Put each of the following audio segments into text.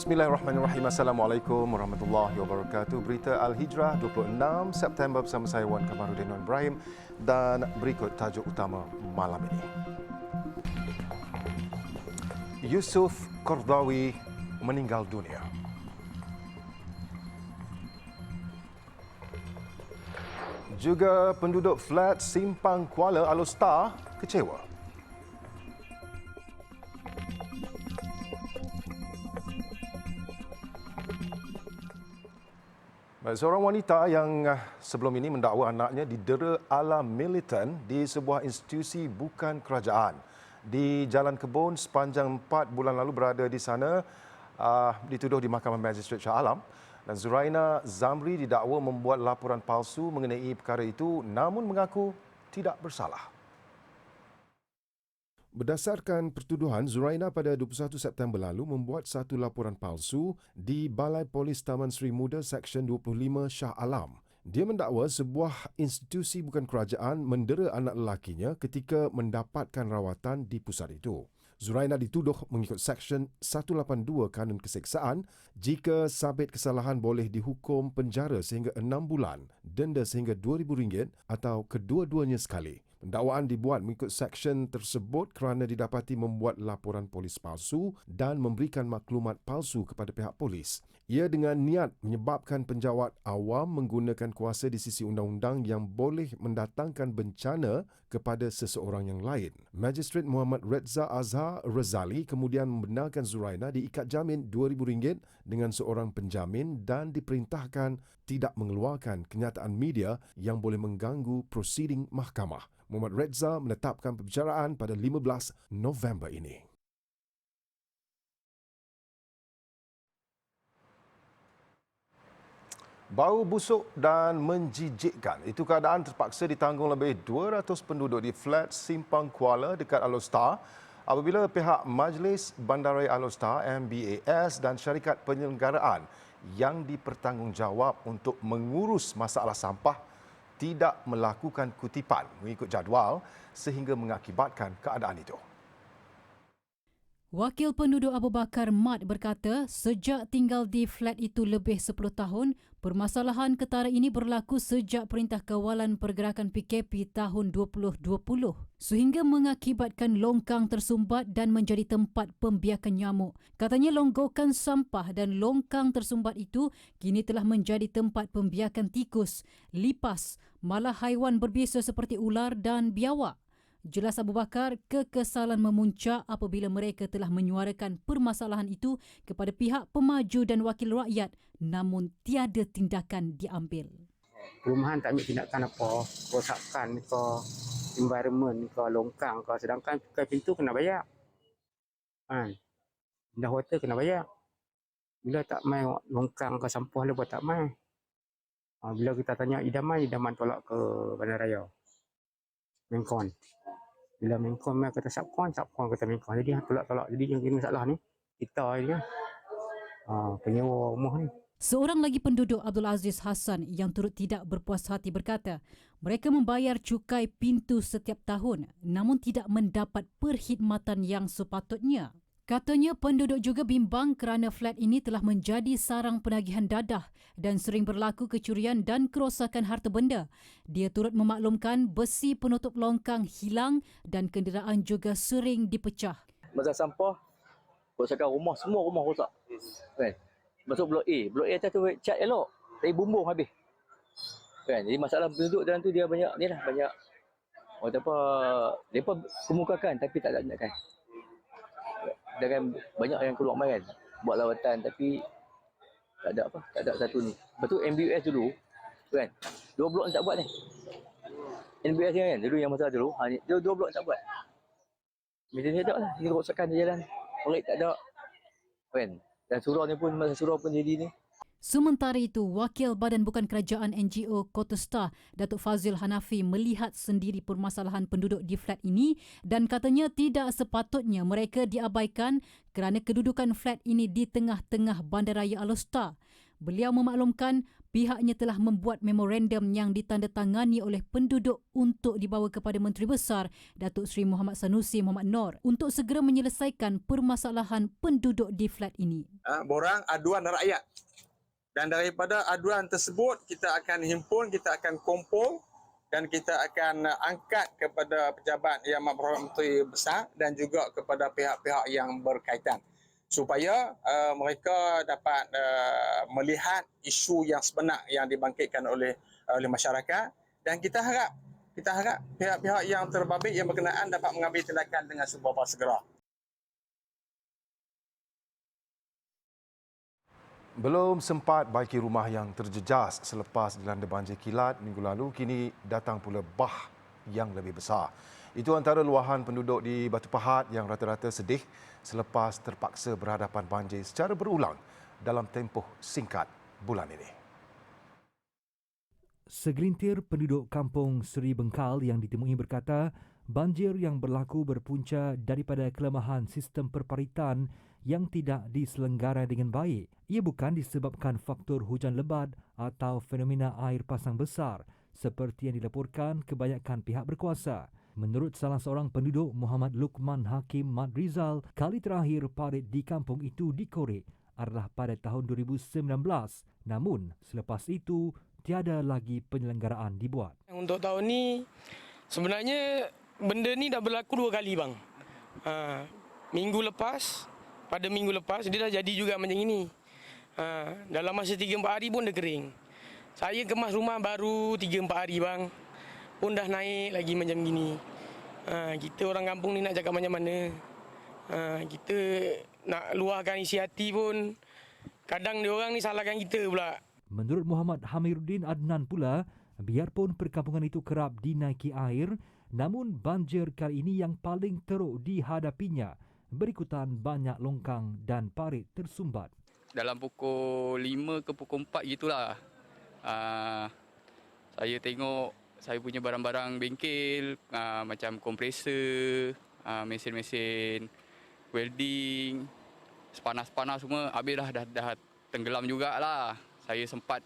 Bismillahirrahmanirrahim. Assalamualaikum warahmatullahi wabarakatuh. Berita Al-Hijrah 26 September bersama saya Wan Kamarudin Ibrahim dan berikut tajuk utama malam ini. Yusuf Qardawi meninggal dunia. Juga penduduk flat Simpang Kuala Alostar kecewa. Seorang wanita yang sebelum ini mendakwa anaknya didera ala militan di sebuah institusi bukan kerajaan di Jalan Kebun sepanjang 4 bulan lalu berada di sana dituduh di Mahkamah Magistrate Shah Alam, dan Zuraina Zamri didakwa membuat laporan palsu mengenai perkara itu namun mengaku tidak bersalah. Berdasarkan pertuduhan, Zuraina pada 21 September lalu membuat satu laporan palsu di Balai Polis Taman Seri Muda Seksyen 25 Shah Alam. Dia mendakwa sebuah institusi bukan kerajaan mendera anak lelakinya ketika mendapatkan rawatan di pusat itu. Zuraina dituduh mengikut Seksyen 182 Kanun Keseksaan, jika sabit kesalahan boleh dihukum penjara sehingga 6 bulan, denda sehingga RM2,000 atau kedua-duanya sekali. Pendakwaan dibuat mengikut seksyen tersebut kerana didapati membuat laporan polis palsu dan memberikan maklumat palsu kepada pihak polis. Ia dengan niat menyebabkan penjawat awam menggunakan kuasa di sisi undang-undang yang boleh mendatangkan bencana kepada seseorang yang lain. Magistrat Muhammad Reza Azhar Razali kemudian membenarkan Zuraina diikat jamin RM2,000 dengan seorang penjamin dan diperintahkan tidak mengeluarkan kenyataan media yang boleh mengganggu prosiding mahkamah. Muhammad Reza menetapkan pembicaraan pada 15 November ini. Bau busuk dan menjijikkan. Itu keadaan terpaksa ditanggung lebih 200 penduduk di flat Simpang Kuala dekat Alostar apabila pihak Majlis Bandaraya Alostar MBAS dan syarikat penyelenggaraan yang dipertanggungjawab untuk mengurus masalah sampah tidak melakukan kutipan mengikut jadual sehingga mengakibatkan keadaan itu. Wakil penduduk Abu Bakar Mat berkata sejak tinggal di flat itu lebih 10 tahun, permasalahan ketara ini berlaku sejak Perintah Kawalan Pergerakan PKP tahun 2020 sehingga mengakibatkan longkang tersumbat dan menjadi tempat pembiakan nyamuk. Katanya longgokan sampah dan longkang tersumbat itu kini telah menjadi tempat pembiakan tikus, lipas, malah haiwan berbisa seperti ular dan biawak. Jelas Abu Bakar, kekesalan memuncak apabila mereka telah menyuarakan permasalahan itu kepada pihak pemaju dan wakil rakyat namun tiada tindakan diambil. Perumahan tak ambil tindakan apa, rosakan ke environment ke longkang ke, sedangkan pakai pintu kena bayar. Dah hotel kena bayar. Bila tak main longkang ke sampah lepas tak main. Bila kita tanya idaman tolak ke Bandaraya. Mengkon. Bila Mengkon mai kata Subkon kata Mengkon. Jadi tolak-tolak. Jadi yang kena masalah ni kita ni kan. Penyewa rumah ni. Seorang lagi penduduk Abdul Aziz Hassan yang turut tidak berpuas hati berkata, mereka membayar cukai pintu setiap tahun namun tidak mendapat perkhidmatan yang sepatutnya. Katanya penduduk juga bimbang kerana flat ini telah menjadi sarang penagihan dadah dan sering berlaku kecurian dan kerosakan harta benda. Dia turut memaklumkan besi penutup longkang hilang dan kenderaan juga sering dipecah. Masa sampah, rosakan rumah, semua rumah rosak. Kan? Masuk blok A. Blok A atas tu cat elok, tapi bumbung habis. Kan? Jadi masalah penduduk dalam tu dia banyak ni lah, banyak depa kemukakan tapi tak ada tindakan. Dan banyak yang keluar main kan, buat lawatan tapi tak ada satu ni. Lepas tu MBUS dulu kan, 2 blok tak buat ni. MBUS ni kan, dulu yang masa dulu, dia 2 blok tak buat. Media ni tak lah, ni rosakan di jalan. Orang tak ada kan. Dan surau ni pun, masa surau pun jadi ni. Sementara itu, Wakil Badan Bukan Kerajaan NGO Kota Star, Datuk Fazil Hanafi melihat sendiri permasalahan penduduk di flat ini dan katanya tidak sepatutnya mereka diabaikan kerana kedudukan flat ini di tengah-tengah Bandaraya Alostar. Beliau memaklumkan pihaknya telah membuat memorandum yang ditandatangani oleh penduduk untuk dibawa kepada Menteri Besar Datuk Seri Muhammad Sanusi Muhammad Noor untuk segera menyelesaikan permasalahan penduduk di flat ini. Borang aduan rakyat. Dan daripada aduan tersebut kita akan himpun, kita akan kumpul dan kita akan angkat kepada pejabat Yang Berhormat Menteri Besar dan juga kepada pihak-pihak yang berkaitan supaya mereka dapat melihat isu yang sebenar yang dibangkitkan oleh masyarakat, dan kita harap pihak-pihak yang terbabit yang berkenaan dapat mengambil tindakan dengan seberapa segera. Belum sempat baiki rumah yang terjejas selepas dilanda banjir kilat minggu lalu, kini datang pula bah yang lebih besar. Itu antara luahan penduduk di Batu Pahat yang rata-rata sedih selepas terpaksa berhadapan banjir secara berulang dalam tempoh singkat bulan ini. Segelintir penduduk kampung Seri Bengkal yang ditemui berkata banjir yang berlaku berpunca daripada kelemahan sistem perparitan yang tidak diselenggara dengan baik. Ia bukan disebabkan faktor hujan lebat atau fenomena air pasang besar seperti yang dilaporkan kebanyakan pihak berkuasa. Menurut salah seorang penduduk, Muhammad Lukman Hakim Mat Rizal, kali terakhir parit di kampung itu dikorek adalah pada tahun 2019. Namun, selepas itu, tiada lagi penyelenggaraan dibuat. Untuk tahun ni, sebenarnya benda ni dah berlaku 2 kali, bang. Pada minggu lepas, dia dah jadi juga macam ini. Dalam masa 3-4 hari pun dah kering. Saya kemas rumah baru 3-4 hari, bang. Pun dah naik lagi macam gini. Kita orang kampung ni nak cakap macam mana? Kita nak luahkan isi hati pun, kadang dia orang ni salahkan kita pula. Menurut Muhammad Hamiruddin Adnan pula, biarpun perkampungan itu kerap dinaiki air, namun banjir kali ini yang paling teruk dihadapinya. Berikutan banyak longkang dan parit tersumbat. Dalam pukul 5 ke pukul 4 gitulah. Saya tengok saya punya barang-barang bengkel macam kompresor, mesin-mesin welding, sepanas-panas semua habis dah tenggelam jugalah. Saya sempat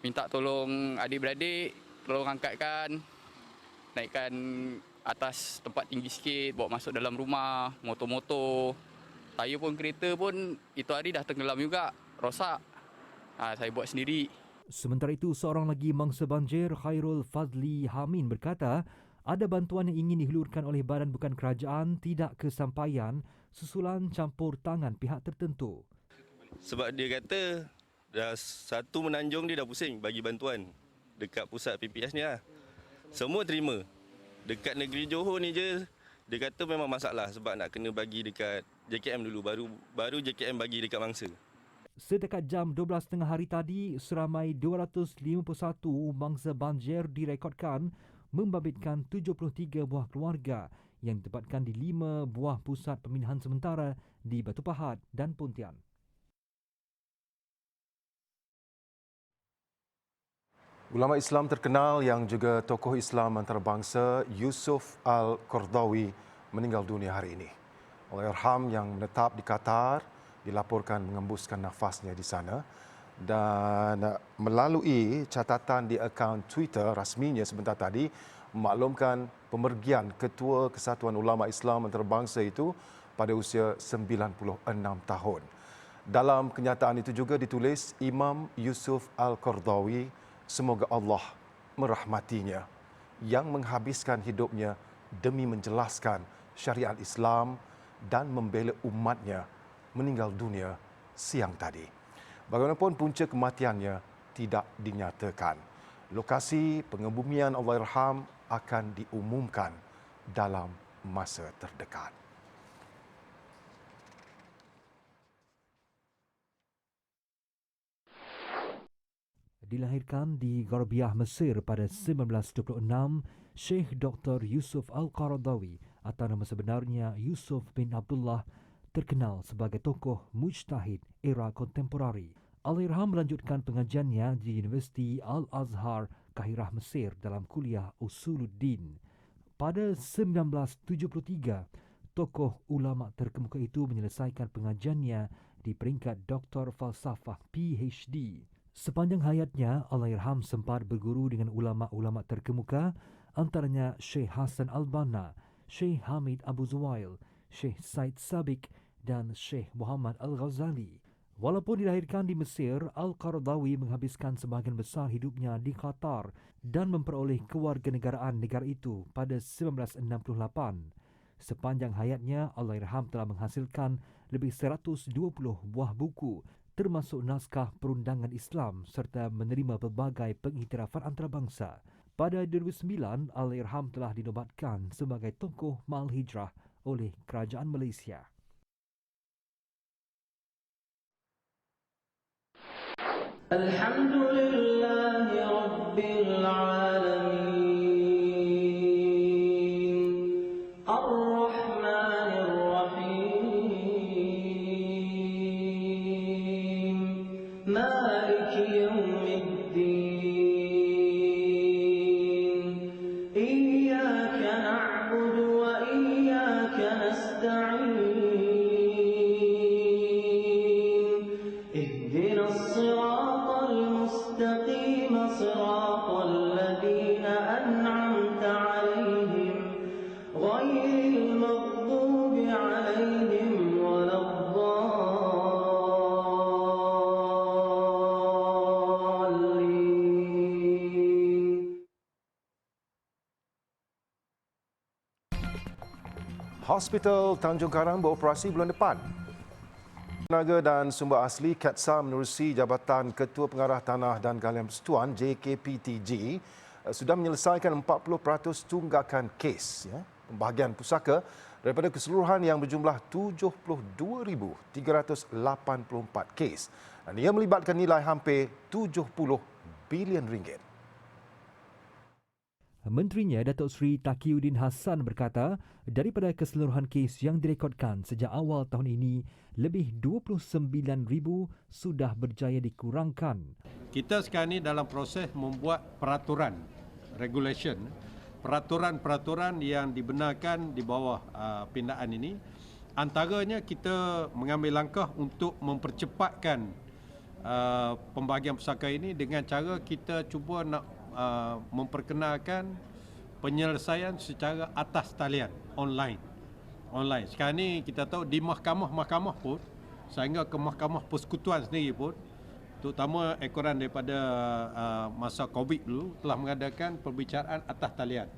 minta tolong adik-beradik, tolong angkatkan, naikkan atas tempat tinggi sikit, bawa masuk dalam rumah, motor-motor. Saya pun kereta pun itu hari dah tenggelam juga, rosak. Saya buat sendiri. Sementara itu, seorang lagi mangsa banjir, Khairul Fazli Hamin berkata, ada bantuan yang ingin dihulurkan oleh badan bukan kerajaan tidak kesampaian susulan campur tangan pihak tertentu. Sebab dia kata dah satu menanjung dia dah pusing bagi bantuan dekat pusat PPS ni lah. Semua terima. Dekat negeri Johor ni je, dia kata memang masalah sebab nak kena bagi dekat JKM dulu, baru JKM bagi dekat mangsa. Setakat jam 12.30 hari tadi, seramai 251 mangsa banjir direkodkan membabitkan 73 buah keluarga yang ditempatkan di 5 buah pusat pemindahan sementara di Batu Pahat dan Pontian. Ulama Islam terkenal yang juga tokoh Islam antarabangsa Yusuf Al-Qaradawi meninggal dunia hari ini. Allahyarham yang menetap di Qatar dilaporkan mengembuskan nafasnya di sana, dan melalui catatan di akaun Twitter rasminya sebentar tadi memaklumkan pemergian Ketua Kesatuan Ulama Islam Antarabangsa itu pada usia 96 tahun. Dalam kenyataan itu juga ditulis Imam Yusuf Al-Qaradawi, semoga Allah merahmatinya, yang menghabiskan hidupnya demi menjelaskan syariat Islam dan membela umatnya, meninggal dunia siang tadi. Bagaimanapun punca kematiannya tidak dinyatakan. Lokasi pengebumian Allahyarham akan diumumkan dalam masa terdekat. Dilahirkan di Gharbiah, Mesir pada 1926, Syekh Dr. Yusuf Al-Qaradawi atau nama sebenarnya Yusuf bin Abdullah terkenal sebagai tokoh mujtahid era kontemporari. Allahyarham melanjutkan pengajiannya di Universiti Al-Azhar, Kahirah, Mesir dalam kuliah Usuluddin. Pada 1973, tokoh ulama terkemuka itu menyelesaikan pengajiannya di peringkat Doktor Falsafah PhD. Sepanjang hayatnya, Allahyarham sempat berguru dengan ulama-ulama terkemuka, antaranya Syekh Hasan Al-Banna, Syekh Hamid Abu Zuwail, Syekh Said Sabiq dan Syekh Muhammad Al-Ghazali. Walaupun dilahirkan di Mesir, Al-Qaradawi menghabiskan sebahagian besar hidupnya di Qatar dan memperoleh kewarganegaraan negara itu pada 1968. Sepanjang hayatnya, Allahyarham telah menghasilkan lebih 120 buah buku, termasuk naskah perundangan Islam serta menerima pelbagai pengiktirafan antarabangsa. Pada 2009, Allahyarham telah dinobatkan sebagai tokoh Mal Hijrah oleh Kerajaan Malaysia. Alhamdulillahi Rabbil Alamin. Ar-Rahmanir Rahim. Maliki Yawmiddin. Iyyaka na'budu wa iyyaka nasta'in. Ihdinas siratal mustaqim, siratal ladzina an'amta 'alaihim, ghairil maghdubi 'alaihim waladdallin. Hospital Tanjung Karang beroperasi bulan depan. Tenaga dan Sumber Asli KETSA menerusi Jabatan Ketua Pengarah Tanah dan Galian Persekutuan JKPTG sudah menyelesaikan 40% tunggakan kes pembahagian pusaka daripada keseluruhan yang berjumlah 72,384 kes dan ia melibatkan nilai hampir 70 bilion ringgit. Menterinya Datuk Seri Taqiyuddin Hassan berkata, daripada keseluruhan kes yang direkodkan sejak awal tahun ini, lebih 29,000 sudah berjaya dikurangkan. Kita sekarang ini dalam proses membuat peraturan, regulation, peraturan-peraturan yang dibenarkan di bawah pindaan ini. Antaranya kita mengambil langkah untuk mempercepatkan pembahagian pusaka ini dengan cara kita cuba nak memperkenalkan penyelesaian secara atas talian online. Sekarang ni kita tahu di mahkamah-mahkamah pun, sehingga ke mahkamah persekutuan sendiri pun, terutama ekoran daripada masa COVID dulu telah mengadakan perbicaraan atas talian.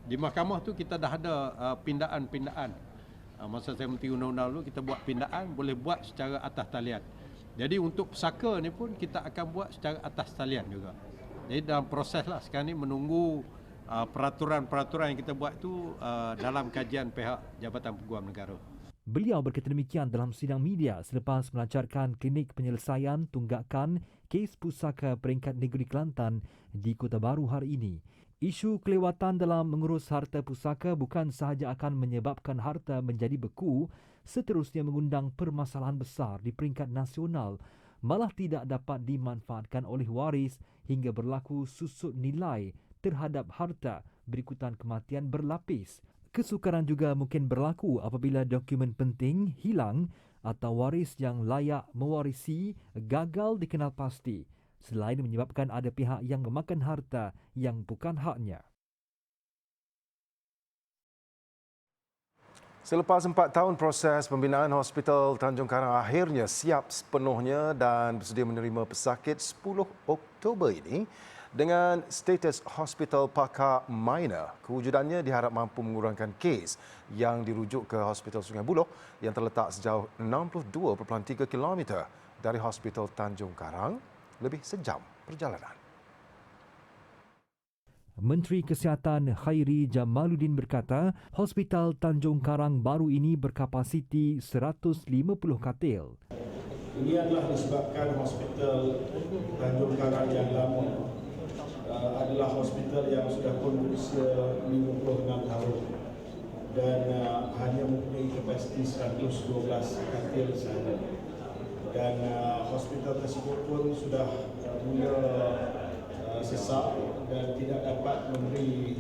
Di mahkamah tu kita dah ada pindaan-pindaan. Masa saya Menteri Undang-Undang dulu kita buat pindaan boleh buat secara atas talian. Jadi untuk pusaka ni pun kita akan buat secara atas talian juga. Jadi dalam proses lah sekarang ni menunggu peraturan-peraturan yang kita buat tu dalam kajian pihak Jabatan Peguam Negara. Beliau berkata demikian dalam sidang media selepas melancarkan klinik penyelesaian tunggakan kes pusaka peringkat negeri Kelantan di Kota Baru hari ini. Isu kelewatan dalam mengurus harta pusaka bukan sahaja akan menyebabkan harta menjadi beku, seterusnya mengundang permasalahan besar di peringkat nasional, malah tidak dapat dimanfaatkan oleh waris hingga berlaku susut nilai terhadap harta berikutan kematian berlapis. Kesukaran juga mungkin berlaku apabila dokumen penting hilang atau waris yang layak mewarisi gagal dikenal pasti, selain menyebabkan ada pihak yang memakan harta yang bukan haknya. Selepas 4 tahun proses pembinaan Hospital Tanjung Karang akhirnya siap sepenuhnya dan bersedia menerima pesakit 10 Oktober ini dengan status Hospital Pakar Minor. Kewujudannya diharap mampu mengurangkan kes yang dirujuk ke Hospital Sungai Buloh yang terletak sejauh 62.3 km dari Hospital Tanjung Karang, lebih sejam perjalanan. Menteri Kesihatan Khairi Jamaluddin berkata, Hospital Tanjung Karang baru ini berkapasiti 150 katil. Ini adalah disebabkan Hospital Tanjung Karang yang lama adalah hospital yang sudah berusia 56 tahun dan hanya mempunyai kapasiti 112 katil sahaja. Dan hospital tersebut pun sudah mula sesak dan tidak dapat memberi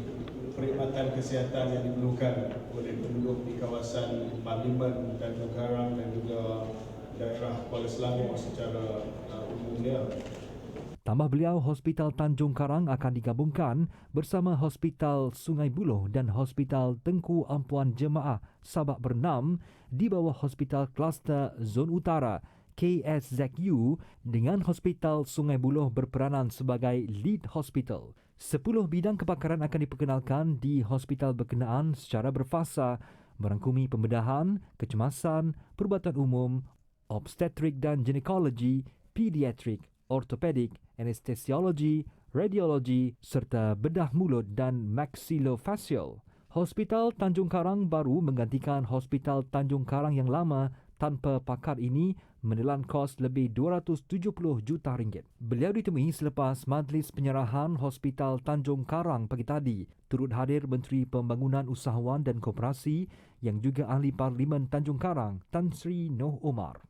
perkhidmatan kesihatan yang diperlukan oleh penduduk di kawasan Parlimen, Tanjung Karang dan juga daerah Kuala Selangor secara umumnya. Tambah beliau, Hospital Tanjung Karang akan digabungkan bersama Hospital Sungai Buloh dan Hospital Tengku Ampuan Jemaah Sabak Bernam di bawah Hospital Kluster Zon Utara KSZU dengan Hospital Sungai Buloh berperanan sebagai lead hospital. 10 bidang kepakaran akan diperkenalkan di hospital berkenaan secara berfasa, merangkumi pembedahan, kecemasan, perubatan umum, obstetrik dan ginekologi, pediatrik, ortopedik, anestesiologi, radiologi serta bedah mulut dan maxillofacial. Hospital Tanjung Karang baru menggantikan Hospital Tanjung Karang yang lama tanpa pakar ini menelan kos lebih 270 juta ringgit. Beliau ditemui selepas majlis penyerahan Hospital Tanjung Karang pagi tadi. Turut hadir Menteri Pembangunan Usahawan dan Koperasi yang juga Ahli Parlimen Tanjung Karang, Tan Sri Noh Omar.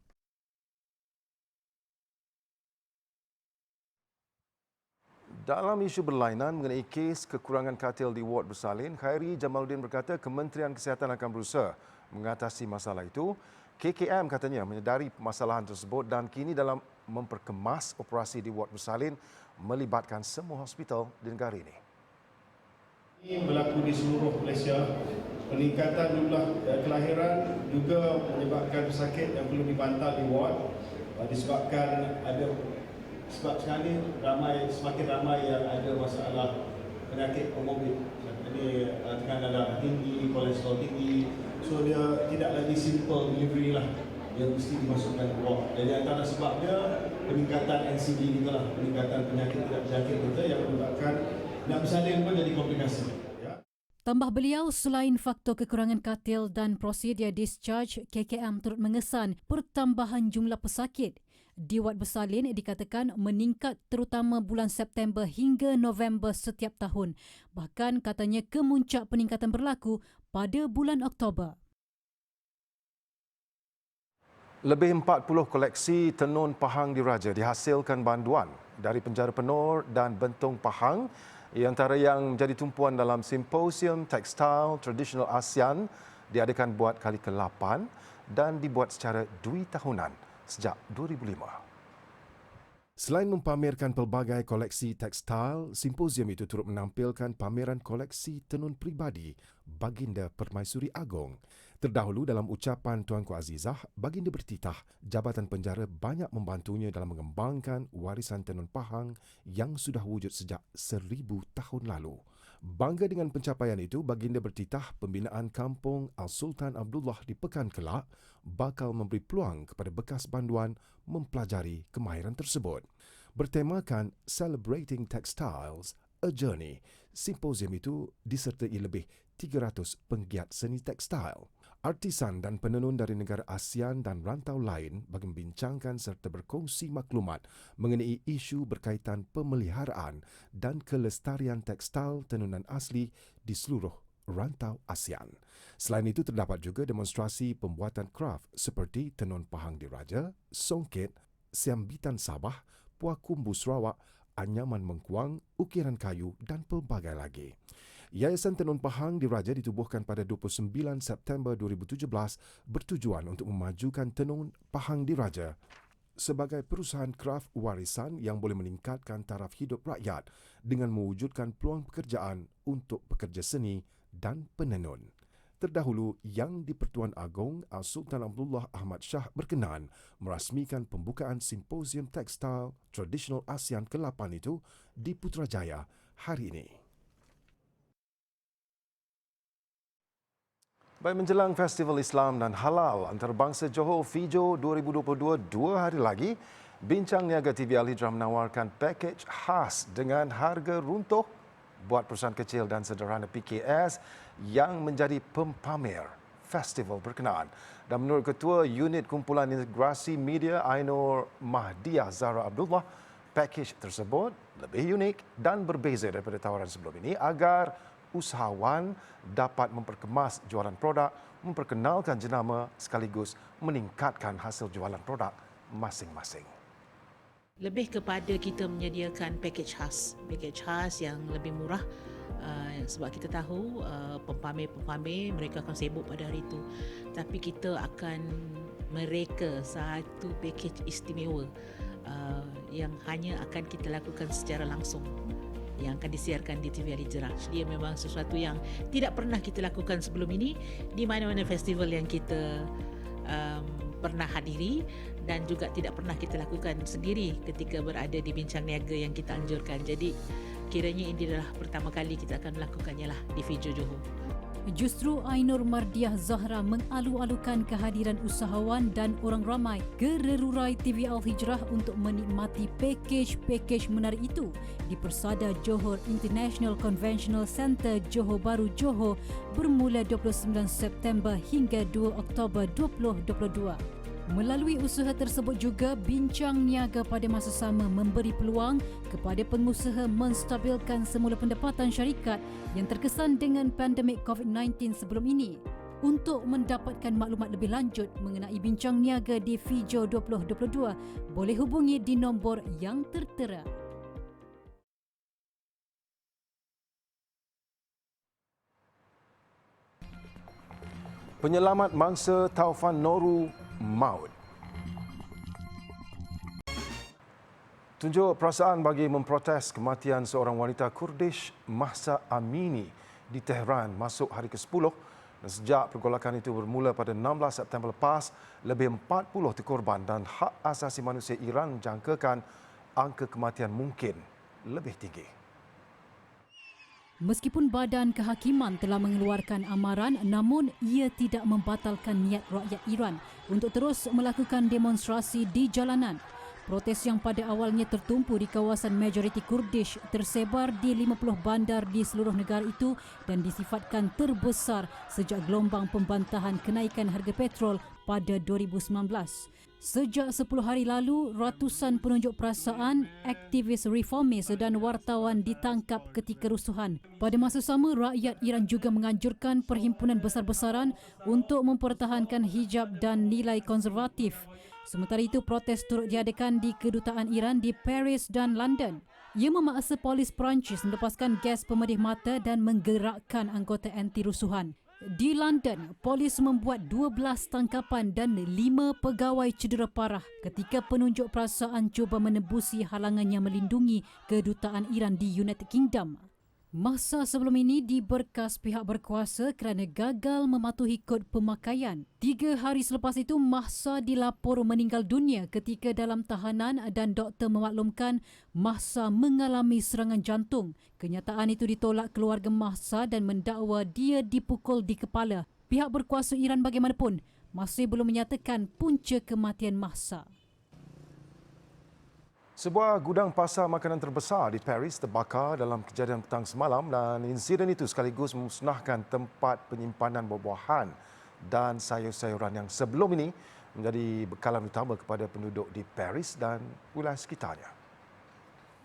Dalam isu berlainan mengenai kes kekurangan katil di Ward Bersalin, Khairi Jamaluddin berkata Kementerian Kesihatan akan berusaha mengatasi masalah itu. KKM katanya menyedari permasalahan tersebut dan kini dalam memperkemas operasi di Ward Bersalin melibatkan semua hospital di negara ini. Ini berlaku di seluruh Malaysia. Peningkatan jumlah kelahiran juga menyebabkan pesakit yang perlu dibantal di ward disebabkan sebab sekarang ini semakin ramai yang ada masalah penyakit komorbid. Ini tekanan darah tinggi, kolesterol tinggi. So dia tidak lagi simple delivery lah. Dia mesti dimasukkan ke ward. Jadi antara sebabnya peningkatan NCD kita lah, peningkatan penyakit kita yang menyebabkan nak bersalin pun jadi komplikasi. Tambah beliau, selain faktor kekurangan katil dan prosedur discharge, KKM turut mengesan pertambahan jumlah pesakit. Di Wad Bersalin dikatakan meningkat terutama bulan September hingga November setiap tahun. Bahkan katanya kemuncak peningkatan berlaku pada bulan Oktober. Lebih 40 koleksi tenun Pahang Diraja dihasilkan banduan dari penjara Penor dan Bentong Pahang, antara yang menjadi tumpuan dalam Simposium Tekstil Tradisional ASEAN diadakan buat kali ke-8 dan dibuat secara 2 tahunan sejak 2005. Selain mempamerkan pelbagai koleksi tekstil, simposium itu turut menampilkan pameran koleksi tenun peribadi Baginda Permaisuri Agong. Terdahulu dalam ucapan Tuanku Azizah, Baginda bertitah Jabatan Penjara banyak membantunya dalam mengembangkan warisan tenun Pahang yang sudah wujud sejak 1000 tahun lalu. Bangga dengan pencapaian itu, Baginda bertitah pembinaan Kampung Al-Sultan Abdullah di Pekan Kelak bakal memberi peluang kepada bekas banduan mempelajari kemahiran tersebut. Bertemakan Celebrating Textiles, A Journey, simposium itu disertai lebih 300 penggiat seni tekstil. Artisan dan penenun dari negara ASEAN dan rantau lain bagi membincangkan serta berkongsi maklumat mengenai isu berkaitan pemeliharaan dan kelestarian tekstil tenunan asli di seluruh rantau ASEAN. Selain itu, terdapat juga demonstrasi pembuatan kraft seperti tenun Pahang Diraja, songket, siambitan Sabah, puakumbu Sarawak, anyaman Mengkuang, ukiran kayu dan pelbagai lagi. Yayasan Tenun Pahang Diraja ditubuhkan pada 29 September 2017 bertujuan untuk memajukan tenun Pahang Diraja sebagai perusahaan kraft warisan yang boleh meningkatkan taraf hidup rakyat dengan mewujudkan peluang pekerjaan untuk pekerja seni dan penenun. Terdahulu, Yang di-Pertuan Agong Al-Sultan Abdullah Ahmad Shah berkenan merasmikan pembukaan Simposium Tekstil Tradisional ASEAN ke-8 itu di Putrajaya hari ini. Baik, menjelang Festival Islam dan Halal Antarabangsa Johor Fijo 2022 2 hari lagi, Bincang Niaga TV Al-Hijrah menawarkan pakej khas dengan harga runtuh buat perusahaan kecil dan sederhana PKS yang menjadi pempamer festival berkenaan. Dan menurut Ketua Unit Kumpulan Integrasi Media Ainur Mahdiah Zahra Abdullah, pakej tersebut lebih unik dan berbeza daripada tawaran sebelum ini agar usahawan dapat memperkemas jualan produk, memperkenalkan jenama sekaligus meningkatkan hasil jualan produk masing-masing. Lebih kepada kita menyediakan package khas yang lebih murah sebab kita tahu pempamer mereka akan sibuk pada hari itu, tapi kita akan mereka satu package istimewa yang hanya akan kita lakukan secara langsung, yang akan disiarkan di TV Ali Jerah. Dia memang sesuatu yang tidak pernah kita lakukan sebelum ini di mana-mana festival yang kita pernah hadiri, dan juga tidak pernah kita lakukan sendiri ketika berada di Bincang Niaga yang kita anjurkan. Jadi kiranya ini adalah pertama kali kita akan melakukannya lah di Fijo Johor. Justru Ainur Mardiah Zahra mengalu-alukan kehadiran usahawan dan orang ramai ke rerurai TV Al-Hijrah untuk menikmati pakej-pakej menarik itu di Persada Johor International Conventional Centre Johor Bahru Johor bermula 29 September hingga 2 Oktober 2022. Melalui usaha tersebut juga, Bincang Niaga pada masa sama memberi peluang kepada pengusaha menstabilkan semula pendapatan syarikat yang terkesan dengan pandemik COVID-19 sebelum ini. Untuk mendapatkan maklumat lebih lanjut mengenai Bincang Niaga di Fijo 2022, boleh hubungi di nombor yang tertera. Penyelamat mangsa Taufan Noru maut. Tunjuk perasaan bagi memprotes kematian seorang wanita Kurdish, Mahsa Amini, di Tehran masuk hari ke-10. Dan sejak pergolakan itu bermula pada 16 September lepas, lebih 40 terkorban dan hak asasi manusia Iran menjangkakan angka kematian mungkin lebih tinggi. Meskipun Badan Kehakiman telah mengeluarkan amaran, namun ia tidak membatalkan niat rakyat Iran untuk terus melakukan demonstrasi di jalanan. Protes yang pada awalnya tertumpu di kawasan majoriti Kurdish tersebar di 50 bandar di seluruh negara itu dan disifatkan terbesar sejak gelombang pembantahan kenaikan harga petrol pada 2019. Sejak 10 hari lalu, ratusan penunjuk perasaan, aktivis reformis dan wartawan ditangkap ketika kerusuhan. Pada masa sama, rakyat Iran juga menganjurkan perhimpunan besar-besaran untuk mempertahankan hijab dan nilai konservatif. Sementara itu, protes turut diadakan di kedutaan Iran di Paris dan London. Ia memaksa polis Perancis melepaskan gas pemedih mata dan menggerakkan anggota anti-rusuhan. Di London, polis membuat 12 tangkapan dan 5 pegawai cedera parah ketika penunjuk perasaan cuba menembusi halangan yang melindungi kedutaan Iran di United Kingdom. Masa sebelum ini diberkas pihak berkuasa kerana gagal mematuhi kod pemakaian. 3 hari selepas itu, Mahsa dilapor meninggal dunia ketika dalam tahanan dan doktor memaklumkan Mahsa mengalami serangan jantung. Kenyataan itu ditolak keluarga Mahsa dan mendakwa dia dipukul di kepala. Pihak berkuasa Iran bagaimanapun masih belum menyatakan punca kematian Mahsa. Sebuah gudang pasar makanan terbesar di Paris terbakar dalam kejadian petang semalam dan insiden itu sekaligus memusnahkan tempat penyimpanan buah-buahan dan sayur-sayuran yang sebelum ini menjadi bekalan utama kepada penduduk di Paris dan wilayah sekitarnya.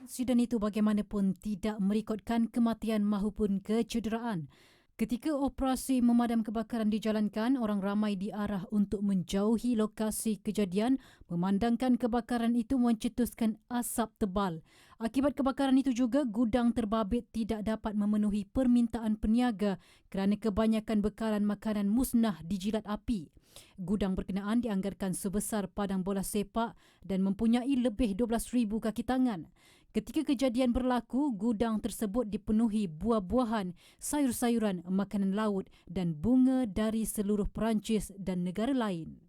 Insiden itu bagaimanapun tidak merekodkan kematian mahupun kecederaan. Ketika operasi memadam kebakaran dijalankan, orang ramai diarah untuk menjauhi lokasi kejadian memandangkan kebakaran itu mencetuskan asap tebal. Akibat kebakaran itu juga, gudang terbabit tidak dapat memenuhi permintaan peniaga kerana kebanyakan bekalan makanan musnah dijilat api. Gudang berkenaan dianggarkan sebesar padang bola sepak dan mempunyai lebih 12,000 kaki tangan. Ketika kejadian berlaku, gudang tersebut dipenuhi buah-buahan, sayur-sayuran, makanan laut dan bunga dari seluruh Perancis dan negara lain.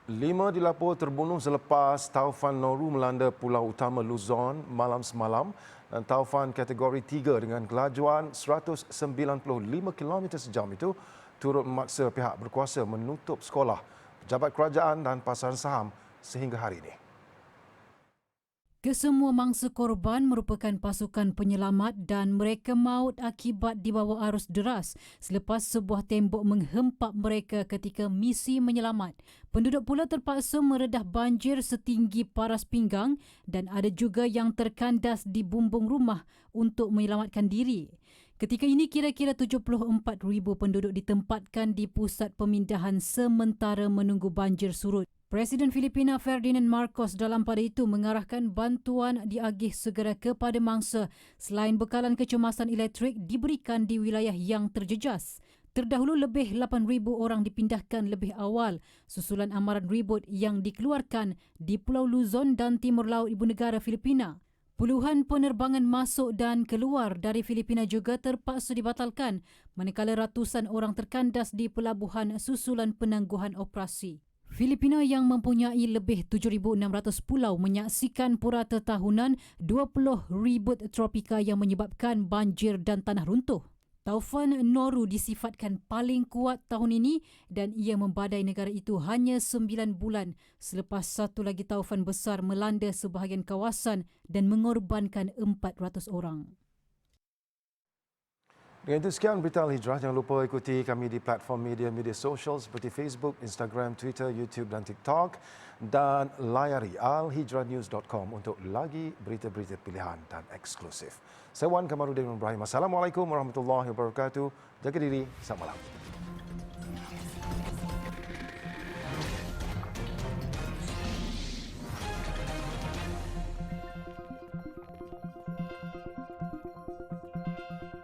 5 dilapor terbunuh selepas taufan Noru melanda pulau utama Luzon malam semalam dan taufan kategori 3 dengan kelajuan 195 km sejam itu turut memaksa pihak berkuasa menutup sekolah, pejabat kerajaan dan pasaran saham sehingga hari ini. Kesemua mangsa korban merupakan pasukan penyelamat dan mereka maut akibat dibawa arus deras selepas sebuah tembok menghempap mereka ketika misi menyelamat. Penduduk pula terpaksa meredah banjir setinggi paras pinggang dan ada juga yang terkandas di bumbung rumah untuk menyelamatkan diri. Ketika ini, kira-kira 74,000 penduduk ditempatkan di pusat pemindahan sementara menunggu banjir surut. Presiden Filipina Ferdinand Marcos dalam pada itu mengarahkan bantuan diagih segera kepada mangsa selain bekalan kecemasan elektrik diberikan di wilayah yang terjejas. Terdahulu lebih 8,000 orang dipindahkan lebih awal susulan amaran ribut yang dikeluarkan di Pulau Luzon dan Timur Laut Ibu Negara Filipina. Puluhan penerbangan masuk dan keluar dari Filipina juga terpaksa dibatalkan manakala ratusan orang terkandas di pelabuhan susulan penangguhan operasi. Filipina yang mempunyai lebih 7,600 pulau menyaksikan purata tahunan 20 ribut tropika yang menyebabkan banjir dan tanah runtuh. Taufan Noru disifatkan paling kuat tahun ini dan ia membadai negara itu hanya 9 bulan selepas satu lagi taufan besar melanda sebahagian kawasan dan mengorbankan 400 orang. Dengan itu sekian berita Al-Hijrah. Jangan lupa ikuti kami di platform media sosial seperti Facebook, Instagram, Twitter, YouTube dan TikTok. Dan layari alhijrahnews.com untuk lagi berita-berita pilihan dan eksklusif. Saya Wan Kamarudin Ibrahim. Assalamualaikum warahmatullahi wabarakatuh. Jaga diri. Selamat malam.